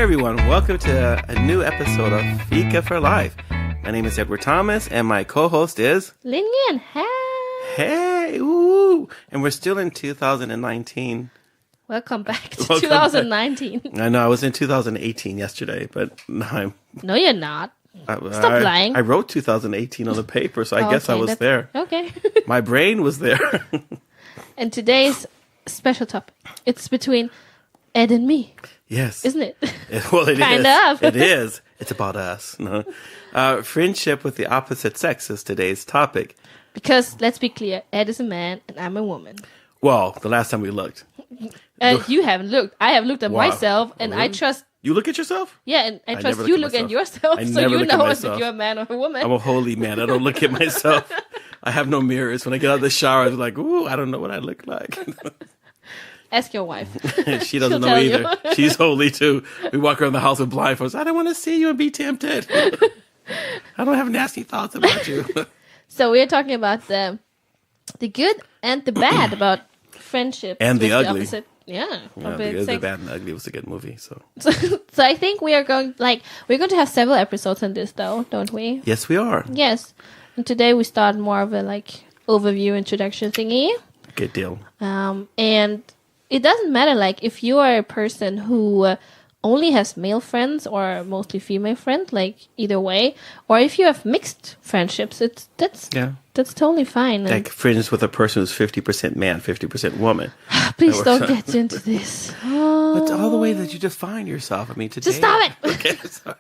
everyone, welcome to a new episode of Fika for Life. My name is Edward Thomas, and my co-host is... Linh. Hey, ooh! And we're still in 2019. Welcome back to 2019. Back. I know, I was in 2018 yesterday, but no, No, you're not. Stop lying. I wrote 2018 on the paper, so I guess I was there. Okay. My brain was there. And today's special topic, it's between Ed and me. Yes. Isn't it? Well, it kind is. of. It is. It's about us. No. Friendship with the opposite sex is today's topic. Because, let's be clear, Ed is a man and I'm a woman. Well, the last time we looked. You haven't looked. I have looked at myself, and really? I trust... You look at yourself? Yeah, and I trust you look at yourself, so you know if you're a man or a woman. I'm a holy man. I don't look at myself. I have no mirrors. When I get out of the shower, I'm like, ooh, I don't know what I look like. Ask your wife. She doesn't know either. She's holy too. We walk around the house with blindfolds. I don't want to see you and be tempted. I don't have nasty thoughts about you. So we're talking about the good and the bad about friendship. And the ugly. Yeah, the bad and the ugly was a good movie. So I think we're going to have several episodes on this, though, don't we? Yes, we are. Yes, and today we start more of a overview introduction thingy. Good deal. And it doesn't matter if you are a person who only has male friends or mostly female friends, either way, or if you have mixed friendships, that's totally fine. Like friends with a person who's 50% man, 50% woman. Please don't get into this. But all the way that you define yourself. I mean, today... Just stop it! Okay, sorry.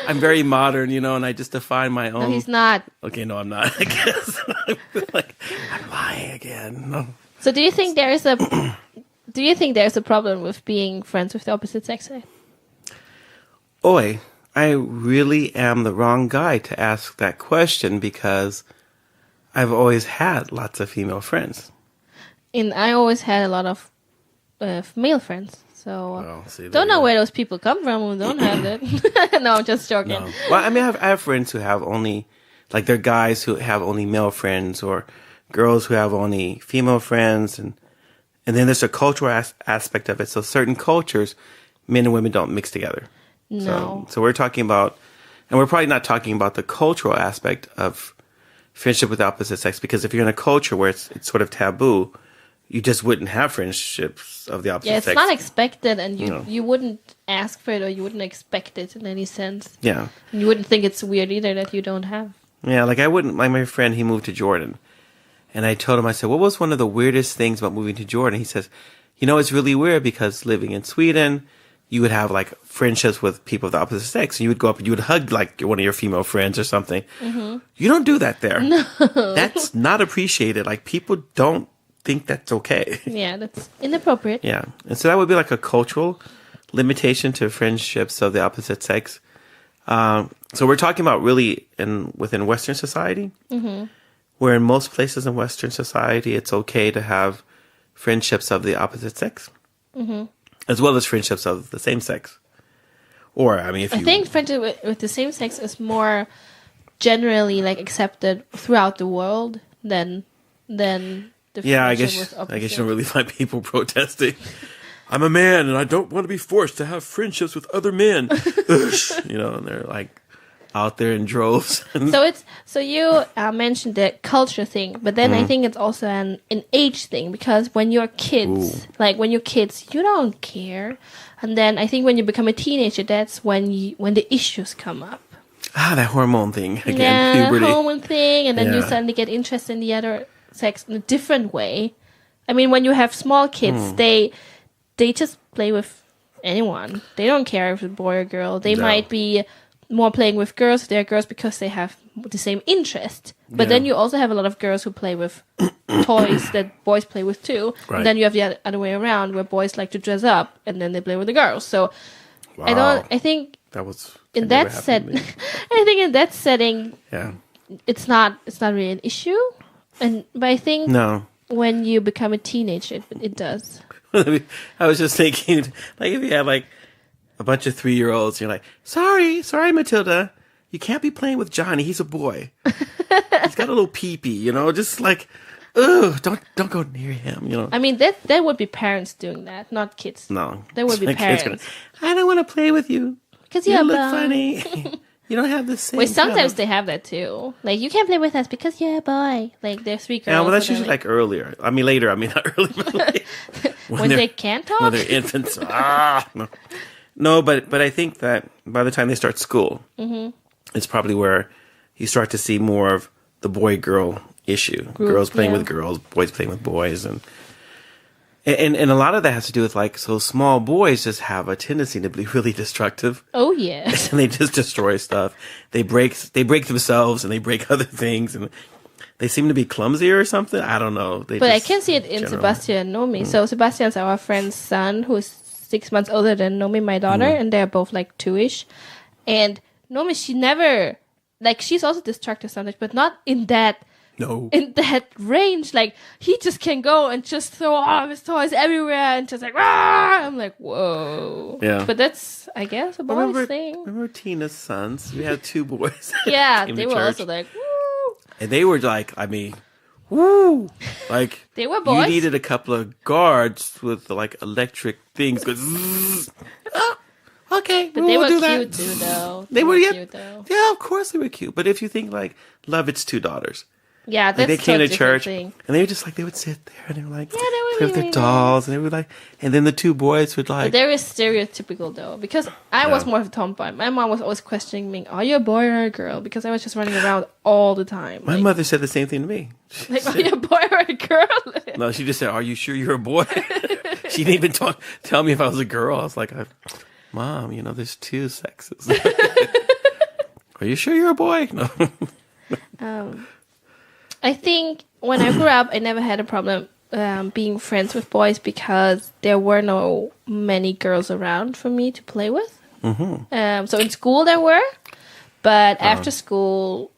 I'm very modern, and I just define my own... No, he's not. Okay, no, I'm not, I guess. I'm lying again. No. So do you think there's a problem with being friends with the opposite sex? Oi, I really am the wrong guy to ask that question because I've always had lots of female friends. And I always had a lot of male friends. So see, don't know where those people come from who don't have that. No, I'm just joking. No. Well, I mean, I have friends who have only, they're guys who have only male friends or girls who have only female friends. And then there's a cultural aspect of it. So certain cultures, men and women don't mix together. No. So we're talking about, and we're probably not talking about the cultural aspect of friendship with the opposite sex, because if you're in a culture where it's sort of taboo, you just wouldn't have friendships of the opposite sex. Yeah, it's not expected, and you wouldn't ask for it, or you wouldn't expect it in any sense. Yeah. And you wouldn't think it's weird either that you don't have. Yeah, I wouldn't, my friend, he moved to Jordan, and I told him, I said, what was one of the weirdest things about moving to Jordan? He says, it's really weird because living in Sweden, you would have friendships with people of the opposite sex. And you would go up and you would hug one of your female friends or something. Mm-hmm. You don't do that there. No. That's not appreciated. People don't think that's okay. Yeah, that's inappropriate. Yeah. And so that would be a cultural limitation to friendships of the opposite sex. So we're talking about really within Western society, where in most places in Western society, it's okay to have friendships of the opposite sex. Mm-hmm. As well as friendships of the same sex. Or, I think friendship with the same sex is more generally accepted throughout the world than the I friendship with guess you don't really find people protesting. I'm a man and I don't want to be forced to have friendships with other men. And they're out there in droves. So you mentioned the culture thing, but then I think it's also an age thing, because when you're kids, you don't care, and then I think when you become a teenager, that's when the issues come up. That hormone thing again, yeah, puberty. Hormone thing, and then you suddenly get interested in the other sex in a different way. I mean, when you have small kids, they just play with anyone. They don't care if it's a boy or girl. They might be more playing with girls if they're girls because they have the same interest. But then you also have a lot of girls who play with toys that boys play with too. Right. And then you have the other way around, where boys like to dress up and then they play with the girls. So I think in that setting, it's not really an issue. But I think when you become a teenager, it does. I was just thinking, if you have a bunch of 3-year-olds, you're like, sorry, Matilda, you can't be playing with Johnny. He's a boy. He's got a little pee-pee, just "Ugh, don't go near him." You know. I mean, that would be parents doing that, not kids. No, that would be parents. I don't want to play with you because you look funny. You don't have the same. Wait, sometimes they have that too. Like, you can't play with us because you're a boy. Like, there's 3 girls. Yeah, well, that's usually like earlier. I mean, later. I mean, not early, but like, when they can't talk. When they're infants. No, but I think that by the time they start school, it's probably where you start to see more of the boy-girl issue. Girls playing with girls, boys playing with boys, and a lot of that has to do with, like, so small boys just have a tendency to be really destructive. Oh yeah, and they just destroy stuff. They break themselves and they break other things, and they seem to be clumsier or something. I don't know. But I can see it in Sebastian and Nomi. So Sebastian's our friend's son, who's 6 months older than Nomi, my daughter, and they're both like 2-ish. And Nomi, she never, like, she's also destructive sometimes, but not in that. No. In that range, like, he just can go and just throw all his toys everywhere and just like, ah! I'm like, whoa. Yeah. But that's, I guess, a boy's thing. Remember Tina's sons? We had 2 boys. Yeah, they were also like, woo. And they were like, I mean, woo. Like, they were boys. You needed a couple of guards with, like, electric things. Go, zzz. Oh, okay, but they were cute too, though. They were cute, though. Yeah, of course they were cute. But if you think, like, Lovit's 2 daughters. Yeah, that's like they came to church thing. and they were just like, they would sit there and they were like, yeah, they would play with their dolls, and they would like, and then the 2 boys would like. But they were stereotypical though, because I was more of a tomboy. My mom was always questioning me, "Are you a boy or a girl?" Because I was just running around all the time. My mother said the same thing to me. Like, said, "Are you a boy or a girl?" No, she just said, "Are you sure you're a boy?" She didn't even tell me if I was a girl. I was like, "Mom, you know, there's 2 sexes." Are you sure you're a boy? No. I think when I grew up, I never had a problem being friends with boys because there were no many girls around for me to play with. So in school there were, but after school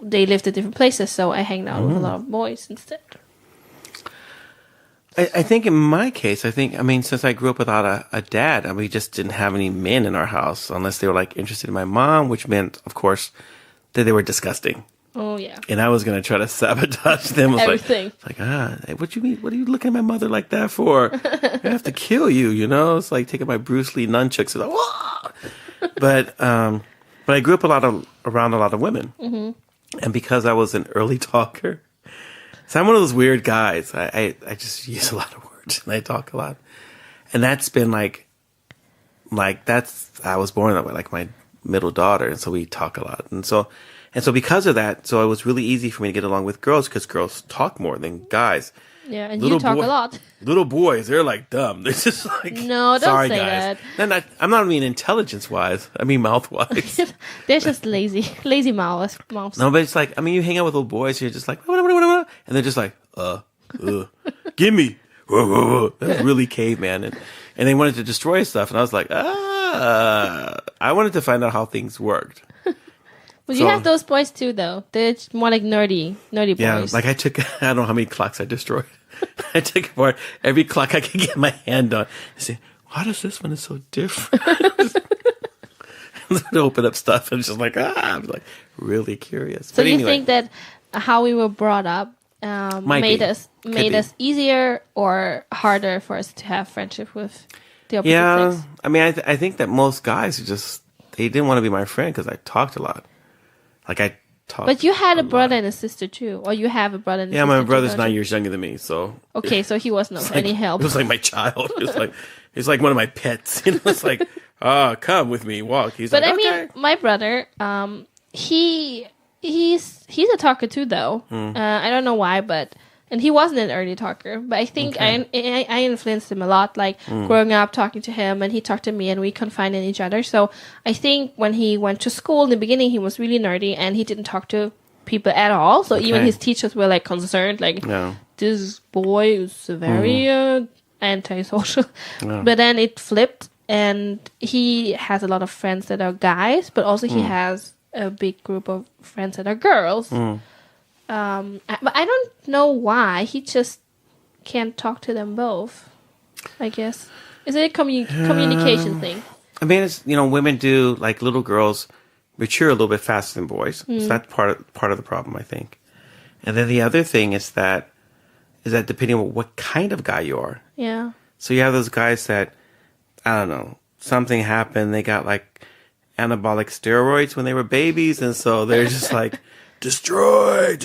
they lived at different places, so I hanged out with a lot of boys instead. I think in my case, I mean, since I grew up without a dad, I mean, we just didn't have any men in our house unless they were like interested in my mom, which meant, of course, that they were disgusting. Oh, yeah. And I was going to try to sabotage them. Everything. Hey, what you mean? What are you looking at my mother like that for? I have to kill you, you know? It's like taking my Bruce Lee nunchucks. Like, whoa! But I grew up around a lot of women. And because I was an early talker, so I'm one of those weird guys. I just use a lot of words and I talk a lot. And that's been I was born that way, like my middle daughter. And so we talk a lot. And so because of that, so it was really easy for me to get along with girls because girls talk more than guys. Yeah, and you talk a lot. Little boys, they're like dumb. They're just like, no, don't sorry, say guys. that. I'm not mean intelligence-wise. I mean mouth-wise. They're just lazy mouths. No, but it's like, I mean, you hang out with little boys, you're just like, and they're just like, give me. That's really caveman. And they wanted to destroy stuff, and I was like, I wanted to find out how things worked. Well, you have those boys too, though. They're more like nerdy boys. Yeah, like I don't know how many clocks I destroyed. I took apart every clock I could get my hand on. I said, why does this one is so different? To open up stuff and it's just like, I was like really curious. So but you anyway, think that how we were brought up made us easier or harder for us to have friendship with the opposite sex? I mean, I think that most guys they didn't want to be my friend because I talked a lot. Like I talked. But you had a brother and a sister too, or you have a brother and a sister. Yeah, my brother's 9 years younger than me, so. Okay, so he wasn't of any help. It was like my child. It was like one of my pets. You know, it's like, come with me, walk. He's but like, I mean, my brother, he's a talker too, though. I don't know why, and he wasn't an early talker, but I think I influenced him a lot, like growing up, talking to him, and he talked to me, and we confided in each other. So I think when he went to school in the beginning, he was really nerdy, and he didn't talk to people at all. So even his teachers were like concerned, like this boy is very antisocial. But then it flipped, and he has a lot of friends that are guys, but also he has a big group of friends that are girls. But I don't know why. He just can't talk to them both, I guess. Is it a communication thing? I mean, it's, women do, like little girls mature a little bit faster than boys. So that's part of the problem, I think. And then the other thing is that is that depending on what kind of guy you are. Yeah. So you have those guys that, I don't know, something happened. They got like anabolic steroids when they were babies. And so they're just like, destroy.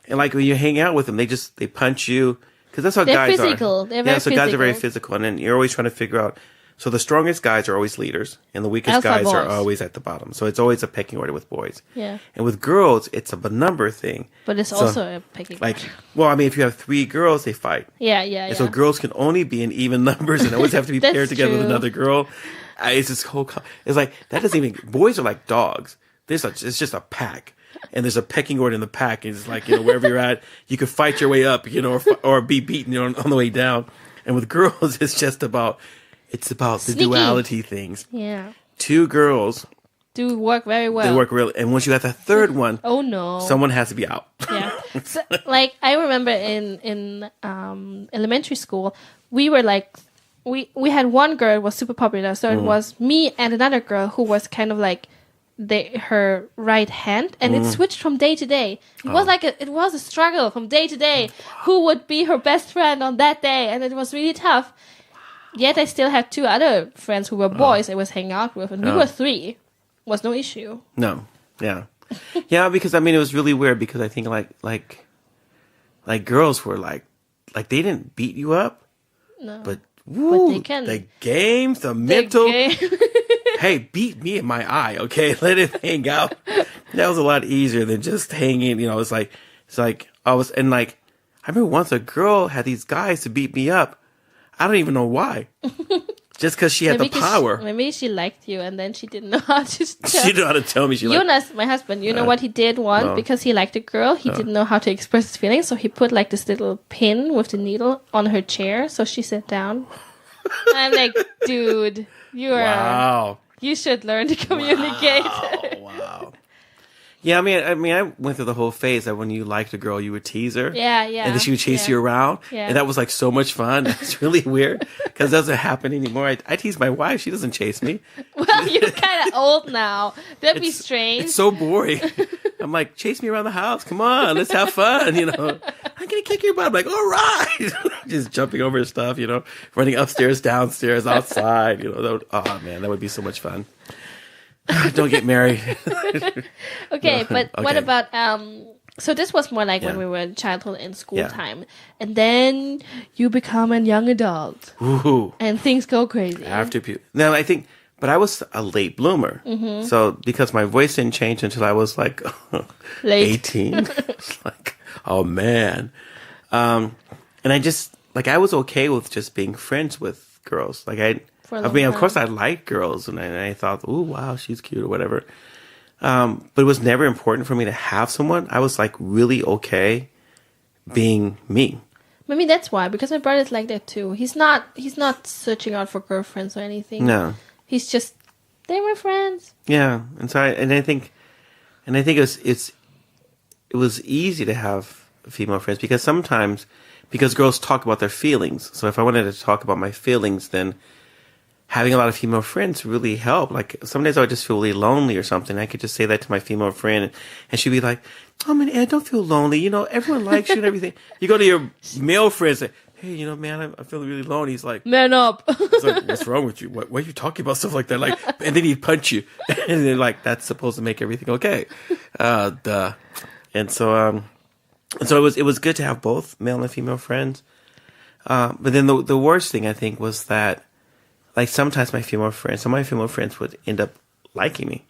And like when you hang out with them, they punch you. Because that's how guys physical. are. They're very physical. Guys are very physical. And then you're always trying to figure out. So the strongest guys are always leaders. And the weakest Alpha guys boys. are always at the bottom. So it's always a pecking order with boys. Yeah. And with girls, it's a number thing. But it's also a pecking order. Like, well, I mean, if you have 3 girls, they fight. Yeah. And so girls can only be in even numbers and always have to be paired together with another girl. It's this whole. It's like that doesn't even. Boys are like dogs. It's just a pack, and there's a pecking order in the pack. And it's like wherever you're at, you could fight your way up, or be beaten on the way down. And with girls, it's just about. It's about the duality things. Yeah. 2 girls do work very well. They work really, and once you have the third one, oh no, someone has to be out. Yeah. So, like I remember in elementary school, we were like. We had one girl who was super popular, so it was me and another girl who was kind of like her right hand, and it switched from day to day. It was a struggle from day to day. Who would be her best friend on that day, and it was really tough. Yet I still had 2 other friends who were boys I was hanging out with, and we were 3. Was no issue. No, yeah, yeah, because I mean it was really weird because I think like girls were like they didn't beat you up, no, but they can. The games, the mental. Hey, beat me in my eye, okay? Let it hang out. That was a lot easier than just hanging. It's like I remember once a girl had these guys to beat me up. I don't even know why. Just because she had the power. Maybe she liked you, and then she didn't know how to tell. She didn't know how to tell me. Jonas, my husband, you know what he did once? No. Because he liked a girl, he didn't know how to express his feelings, so he put like this little pin with the needle on her chair, so she sat down. I'm like, dude, you should learn to communicate. Wow. Yeah, I mean, I went through the whole phase that when you liked a girl, you would tease her. Yeah. And then she would chase you around. Yeah. And that was like so much fun. It's really weird because it doesn't happen anymore. I tease my wife. She doesn't chase me. Well, you're kind of old now. That'd be strange. It's so boring. I'm like, chase me around the house. Come on, let's have fun. I'm going to kick your butt. I'm like, all right. Just jumping over stuff, running upstairs, downstairs, outside. Oh, man, that would be so much fun. Don't get married. Okay, but what about so this was more like when we were in childhood and school time, and then you become a young adult. Ooh. And things go crazy now I think, but I was a late bloomer, so because my voice didn't change until I was like 18. It's like, oh man, and I just I was okay with just being friends with girls. Of course, I liked girls, and I thought, "Ooh, wow, she's cute," or whatever. But it was never important for me to have someone. I was really okay being me. Maybe that's why, because my brother's like that too. He's not searching out for girlfriends or anything. No, he's just they're my friends. Yeah, and so I think it was easy to have female friends because girls talk about their feelings. So if I wanted to talk about my feelings, then having a lot of female friends really helped. Like, some days I would just feel really lonely or something. I could just say that to my female friend, and she'd be like, "Oh man, Ed, don't feel lonely. Everyone likes you and everything." You go to your male friends and say, "Hey, man, I'm feeling really lonely." He's like, "Man up." He's like, "What's wrong with you? Why are you talking about stuff like that?" And then he'd punch you, and then that's supposed to make everything okay. Duh. And so it was good to have both male and female friends. But then the worst thing I think was that, sometimes some of my female friends would end up liking me.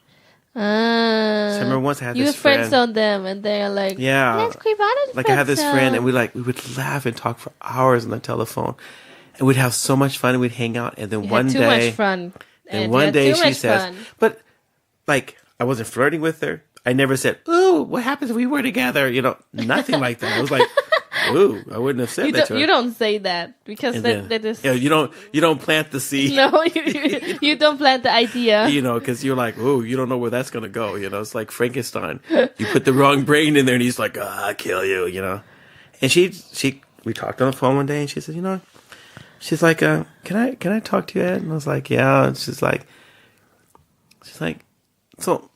So I remember once I had this friend. You friend on them, and they're like, yeah, let's creep out and I had this friend, and we would laugh and talk for hours on the telephone, and we'd have so much fun, and we'd hang out, and then one day, too much fun. And one day she says, but I wasn't flirting with her. I never said, "Ooh, what happens if we were together?" Nothing like that. I was like, "Ooh, I wouldn't have said that to her." You don't say that because that is. Yeah, you don't plant the seed. No, you don't plant the idea. Because you're like, "Ooh, you don't know where that's gonna go." It's like Frankenstein. You put the wrong brain in there, and he's like, "I'll kill you." And we talked on the phone one day, and she said, she's like, "Can I talk to you, Ed?" And I was like, "Yeah." And she's like, "So,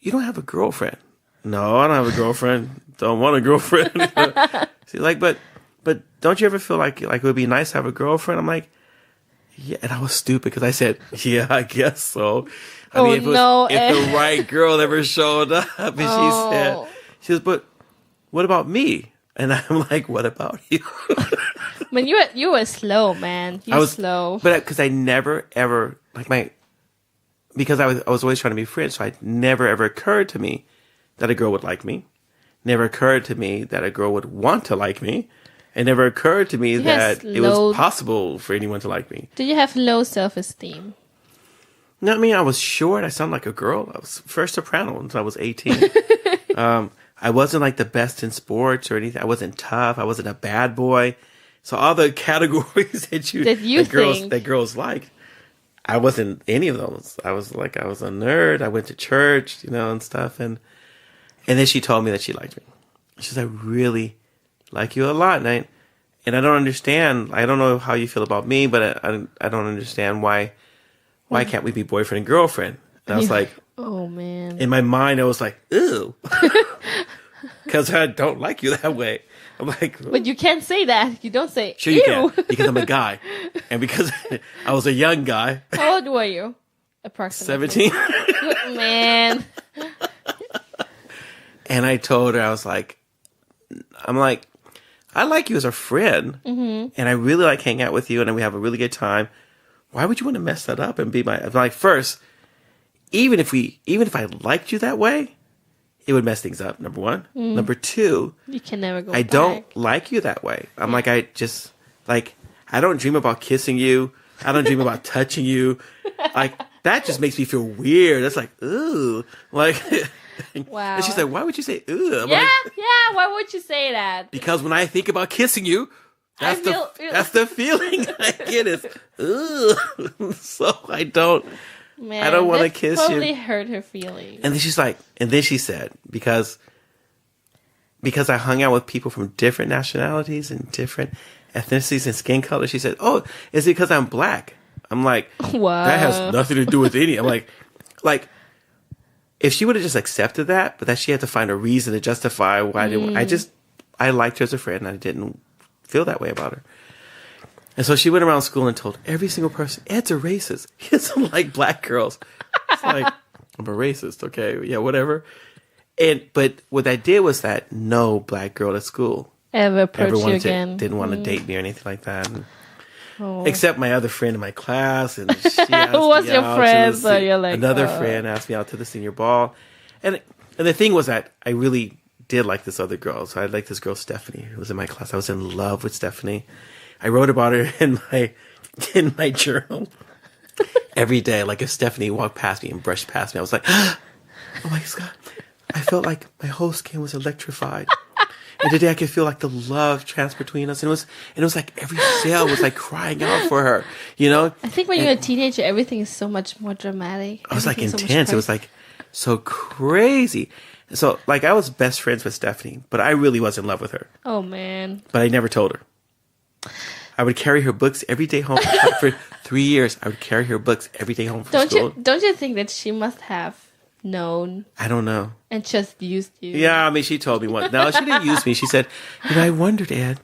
you don't have a girlfriend?" "No, I don't have a girlfriend." don't want a girlfriend. She's like, but don't you ever feel like it would be nice to have a girlfriend? I'm like, yeah. And I was stupid because I said, yeah, I guess so. I mean, if the right girl ever showed up, and she says, but what about me? And I'm like, what about you? Man, you were slow, man. You were slow. But because I never ever because I was always trying to be friends, so it never ever occurred to me that a girl would like me. Never occurred to me that a girl would want to like me. It never occurred to me that it was possible for anyone to like me. Do you have low self-esteem? No, I mean, I was short. I sounded like a girl. I was first soprano until I was 18. I wasn't like the best in sports or anything. I wasn't tough. I wasn't a bad boy. So all the categories that girls liked, I wasn't any of those. I was a nerd. I went to church, and stuff. And then she told me that she liked me. She said, I really like you a lot. And I don't understand. I don't know how you feel about me, but I don't understand why can't we be boyfriend and girlfriend? And I was like, oh man. In my mind, I was like, ew. Because I don't like you that way. I'm like, but you can't say that. You don't say, sure, you can, because I'm a guy. And because I was a young guy. How old were you? Approximately. 17. Man. And I told her, I'm like, I like you as a friend. Mm-hmm. And I really like hanging out with you. And we have a really good time. Why would you want to mess that up and be my, like, first, even if I liked you that way, it would mess things up, number one. Number two, you can never go I back. don't like you that way. I'm like, I don't dream about kissing you. I don't dream about touching you. Like, that just makes me feel weird. That's like, ooh. Like, wow. And she's like, why would you say, ooh? I'm yeah, like, why would you say that? Because when I think about kissing you, that's the feeling I get is, ooh. So I don't want to kiss you. Totally hurt her feelings. And then she said, because I hung out with people from different nationalities and different ethnicities and skin colors, she said, oh, is it because I'm black? I'm like, wow. That has nothing to do with any. I'm like, if she would have just accepted that, but that she had to find a reason to justify why I liked her as a friend and I didn't feel that way about her. And so she went around school and told every single person, Ed's a racist. He doesn't like black girls. It's like, I'm a racist, okay? Yeah, whatever. But what that did was that no black girl at school ever approached you again. Didn't want to date me or anything like that. Except my other friend in my class. And she asked who was me your out friend? So you're like, another friend asked me out to the senior ball. And the thing was that I really did like this other girl. So I liked this girl, Stephanie, who was in my class. I was in love with Stephanie. I wrote about her in my journal every day. Like if Stephanie walked past me and brushed past me, I was like, oh my God. I felt like my whole skin was electrified. And today I could feel like the love transport between us. And it was like every cell was like crying out for her, I think when you're a teenager, everything is so much more dramatic. I was like intense. It was like so crazy. So like I was best friends with Stephanie, but I really was in love with her. Oh man. But I never told her. I would carry her books every day home for 3 years. I would carry her books every day home from school. Don't you think that she must have known? I don't know. And just used you? Yeah, I mean, she told me once. No, she didn't use me. She said, I wondered, Ed,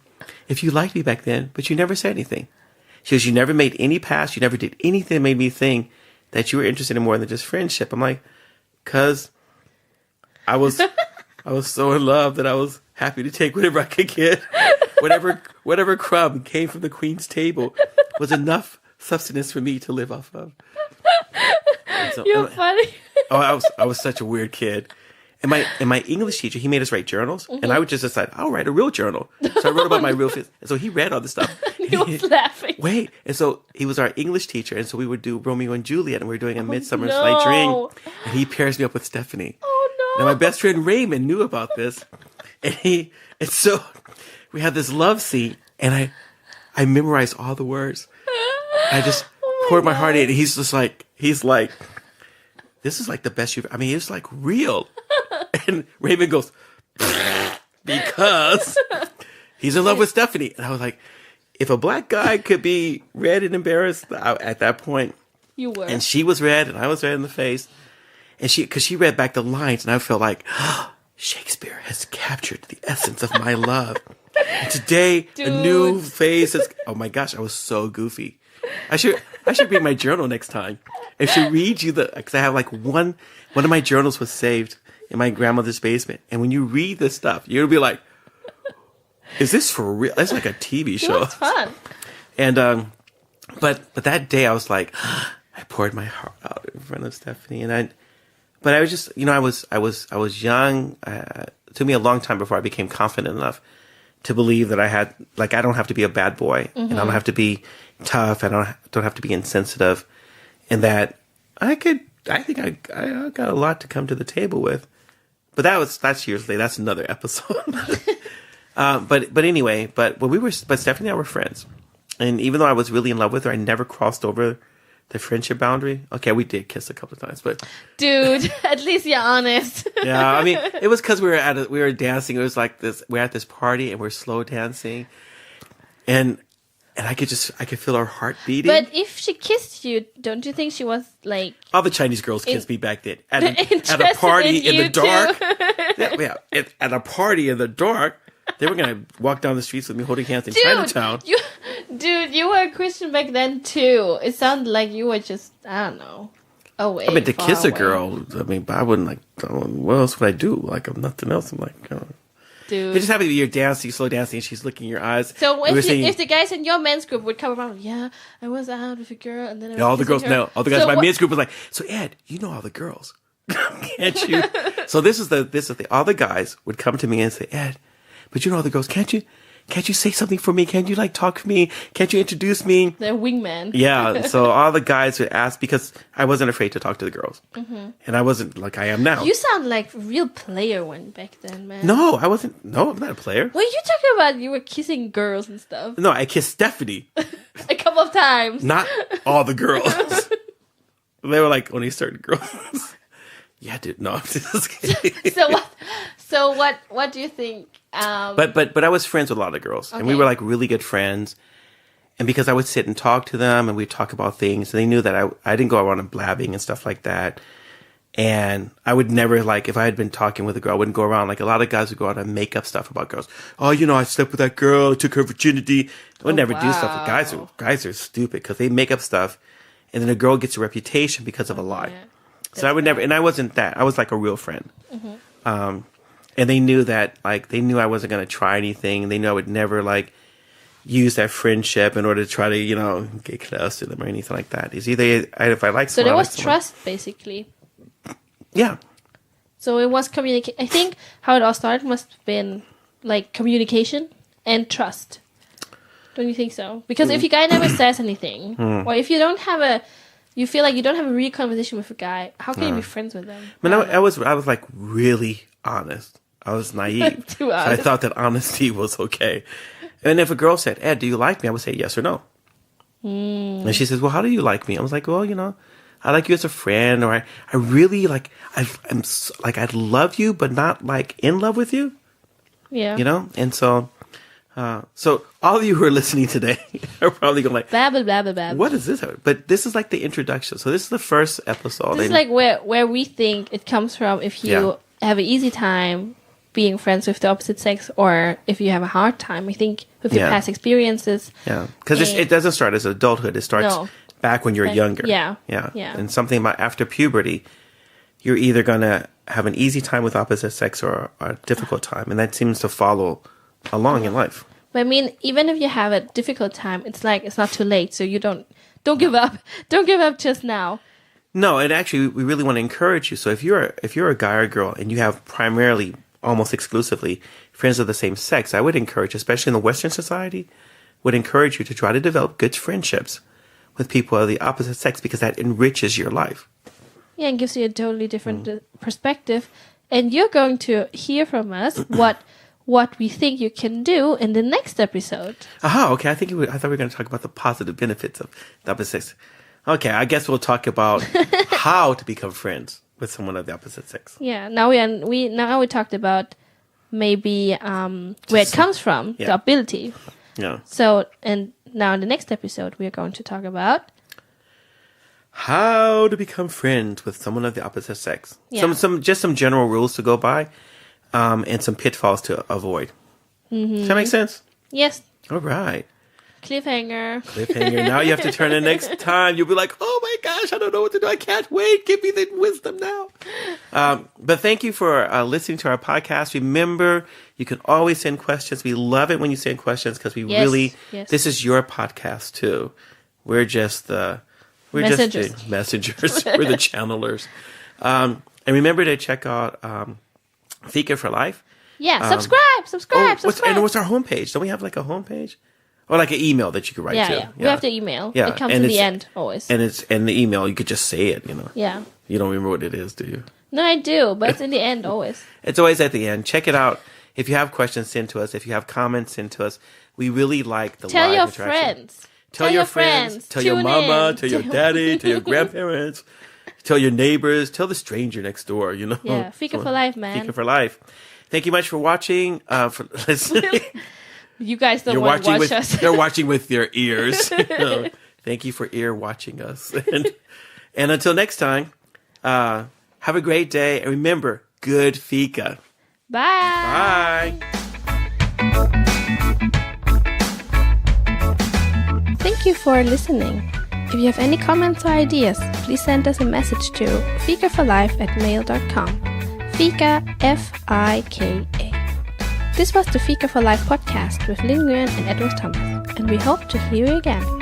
if you liked me back then, but you never said anything. She goes, you never made any pass. You never did anything that made me think that you were interested in more than just friendship. I'm like, because I was so in love that I was happy to take whatever I could get. Whatever crumb came from the queen's table was enough sustenance for me to live off of. So, you're funny. I was such a weird kid. And my English teacher, he made us write journals, and I would just decide, I'll write a real journal. So I wrote about my real feelings. And so he read all this stuff. He was laughing. Wait. And so he was our English teacher, and so we would do Romeo and Juliet, and we were doing A Midsummer's Night's Dream. And he pairs me up with Stephanie. Oh, no. Now, my best friend Raymond knew about this. And so we had this love scene, and I memorized all the words. I just poured my heart in, and he's like, this is like the best you've, it's like real. And Raymond goes, because he's in love with Stephanie. And I was like, if a black guy could be red and embarrassed at that point. You were. And she was red and I was red in the face. And because she read back the lines and I felt like, Shakespeare has captured the essence of my love. And today, a new phase is... Oh my gosh, I was so goofy. I should bring my journal next time. I should read you because I have like one of my journals was saved in my grandmother's basement. And when you read this stuff, you'll be like, is this for real? It's like a TV show. It's fun. And, but that day I was like, I poured my heart out in front of Stephanie. But I was just, I was young. It took me a long time before I became confident enough to believe that I don't have to be a bad boy, and I don't have to be tough, and I don't have to be insensitive, and that I think I got a lot to come to the table with. But that's years later. That's another episode. But anyway, but Stephanie and I were friends, and even though I was really in love with her, I never crossed over the friendship boundary. Okay, we did kiss a couple of times, but dude, at least you're honest. Yeah, I mean, it was because we were dancing. It was like this. We're at this party and we're slow dancing, and I could feel our heart beating. But if she kissed you, don't you think she was like... All the Chinese girls kissed me back then at a party in the dark. At a party in the dark. They were gonna walk down the streets with me holding hands in Chinatown. You were a Christian back then too. It sounded like you were just, I don't know, away. I mean, to kiss a girl. I mean, but I wouldn't what else would I do? Like, I'm nothing else. I'm like, dude. It just happened to be you're dancing, slow dancing, and she's looking in your eyes. So if the guys in your men's group would come around, yeah, I was out with a girl, and then I was all the girls, her. all the guys in my men's group was like, so Ed, you know all the girls, can't you? So this is the all the guys would come to me and say, Ed, but you know all the girls, can't you say something for me? Can't you talk to me? Can't you introduce me? The wingman. Yeah. So all the guys would ask because I wasn't afraid to talk to the girls, and I wasn't like I am now. You sound like a real player back then, man. No, I wasn't. No, I'm not a player. What are you talking about? You were kissing girls and stuff. No, I kissed Stephanie a couple of times. Not all the girls. They were like only certain girls. Yeah, dude. No, I'm just kidding. So what do you think? But I was friends with a lot of girls, and we were like really good friends. And because I would sit and talk to them, and we'd talk about things, and they knew that I didn't go around and blabbing and stuff like that. And I would never if I had been talking with a girl, I wouldn't go around a lot of guys would go out and make up stuff about girls. Oh, I slept with that girl, I took her virginity. I would never do stuff. Guys are stupid because they make up stuff, and then a girl gets a reputation because of a lie. Yeah. So I would never, and I wasn't that. I was like a real friend. And they knew that, they knew I wasn't going to try anything. They knew I would never, use that friendship in order to try to, get close to them or anything like that. It's either if I like someone. So there was trust, basically. Yeah. So it was communication. I think how it all started must have been, communication and trust. Don't you think so? Because if your guy never says anything, or if you don't have you feel like you don't have a real conversation with a guy, how can you be friends with them? I mean, I was really honest. I was naive. Too honest. So I thought that honesty was okay. And if a girl said, Ed, do you like me? I would say yes or no. And she says, well, how do you like me? I was like, well, I like you as a friend, or I really I love you, but not in love with you. Yeah. And so all of you who are listening today are probably going babble, babble, babble. What is this? But this is the introduction. So this is the first episode. This is where we think it comes from if you have an easy time being friends with the opposite sex, or if you have a hard time, I think, with your past experiences. Yeah. Because it doesn't start as adulthood. It starts back when you're younger. Yeah. Yeah. And something about after puberty, you're either going to have an easy time with opposite sex or a difficult time. And that seems to follow along in life. But I mean, even if you have a difficult time, it's not too late. So you don't give up. Don't give up just now. No, and actually, we really want to encourage you. So if you're a guy or girl and you have primarily, almost exclusively, friends of the same sex, I would encourage, especially in the Western society, would encourage you to try to develop good friendships with people of the opposite sex, because that enriches your life. Yeah, and gives you a totally different perspective. And you're going to hear from us what we think you can do in the next episode. Aha, okay. I thought we were going to talk about the positive benefits of the opposite sex. Okay, I guess we'll talk about how to become friends with someone of the opposite sex. Yeah, now we talked about maybe where it comes from, the ability. Yeah. So, and now in the next episode, we are going to talk about how to become friends with someone of the opposite sex. Yeah. Some general rules to go by. and some pitfalls to avoid. Does that make sense? Yes. All right. Cliffhanger. Now you have to turn in next time. You'll be like, oh my gosh, I don't know what to do. I can't wait. Give me the wisdom now. But thank you for listening to our podcast. Remember, you can always send questions. We love it when you send questions because we this is your podcast too. We're just the messengers. We're the channelers. And remember to check out Fika for Life. Yeah, subscribe. And what's our homepage? Don't we have like a homepage? Or like an email that you could write to. Yeah, we have the email. Yeah. It comes in the end, always. And the email, you could just say it, Yeah. You don't remember what it is, do you? No, I do, but it's in the end, always. It's always at the end. Check it out. If you have questions, send to us. If you have comments, send to us. We really like the live interaction. Tell your friends. Tell your mama. Tell your daddy. Tell your grandparents. Tell your neighbors. Tell the stranger next door, Yeah, Fika for Life, man. Fika for Life. Thank you much for watching, for listening. You guys don't want to watch us. They're watching with their ears. Thank you for ear watching us. And until next time, have a great day. And remember, good fika. Bye. Thank you for listening. If you have any comments or ideas, please send us a message to fikaforlife@mail.com. Fika, F-I-K-A. This was the Fika for Life podcast with Linh and Edward Thomas, and we hope to hear you again.